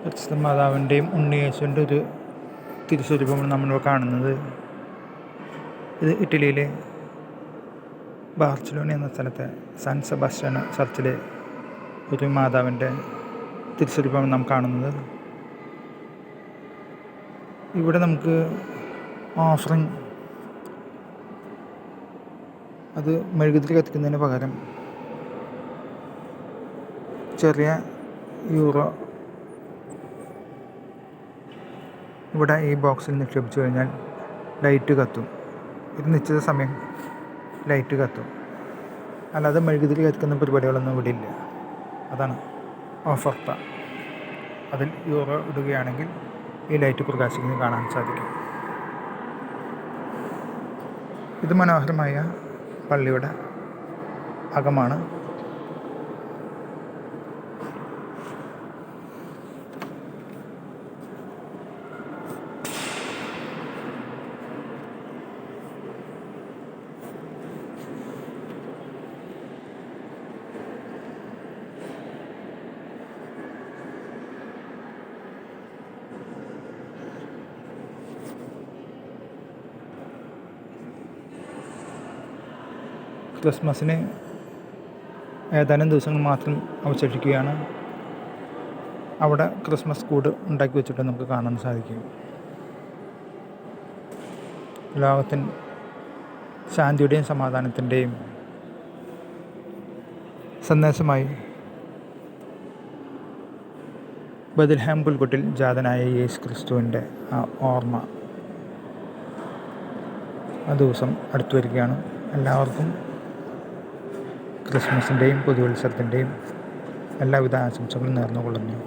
പരിശുദ്ധ മാതാവിൻ്റെയും ഉണ്ണിയേശുവിൻ്റെ ഒരു തിരുസ്വരൂപമാണ് നമ്മളിവിടെ കാണുന്നത്. ഇത് ഇറ്റലിയിലെ ബാർസലോണ എന്ന സ്ഥലത്തെ സാൻ സെബാസ്റ്റ്യാനോ ചർച്ചിലെ ഒരു മാതാവിൻ്റെ തിരുസ്വരൂപമാണ് നാം കാണുന്നത്. ഇവിടെ നമുക്ക് ഓഫറിങ് അത് മെഴുകുതിരി കത്തിക്കുന്നതിന് പകരം ചെറിയ യൂറോ ഇവിടെ ഈ ബോക്സിൽ നിക്ഷേപിച്ചു കഴിഞ്ഞാൽ ലൈറ്റ് കത്തും. ഒരു നിശ്ചിത സമയം ലൈറ്റ് കത്തും. അല്ലാതെ മെഴുകുതിരി കത്തിക്കുന്ന പരിപാടികളൊന്നും ഇവിടെ ഇല്ല. അതാണ് ഓഫർത്ത. അതിൽ യൂറോ ഇടുകയാണെങ്കിൽ ഈ ലൈറ്റ് പ്രകാശിക്കുന്നത് കാണാൻ സാധിക്കും. ഇത് മനോഹരമായ പള്ളിയുടെ അകമാണ്. ക്രിസ്മസിന് ഏതാനും ദിവസങ്ങൾ മാത്രം അവശേഷിക്കുകയാണ്. അവിടെ ക്രിസ്മസ് കൂട് ഉണ്ടാക്കി വെച്ചിട്ട് നമുക്ക് കാണാൻ സാധിക്കും. ലോകത്തിന് ശാന്തിയുടെയും സമാധാനത്തിൻ്റെയും സന്ദേശമായി ബെത്ലഹേം പുൽക്കൂട്ടിൽ ജാതനായ യേശു ക്രിസ്തുവിൻ്റെ ആ ഓർമ്മ ആ ദിവസം അടുത്തു വരികയാണ്. എല്ലാവർക്കും ക്രിസ്മസിൻ്റെയും പുതുവത്സരത്തിൻ്റെയും എല്ലാവിധ ആശംസകളും നേർന്നുകൊള്ളുന്നു.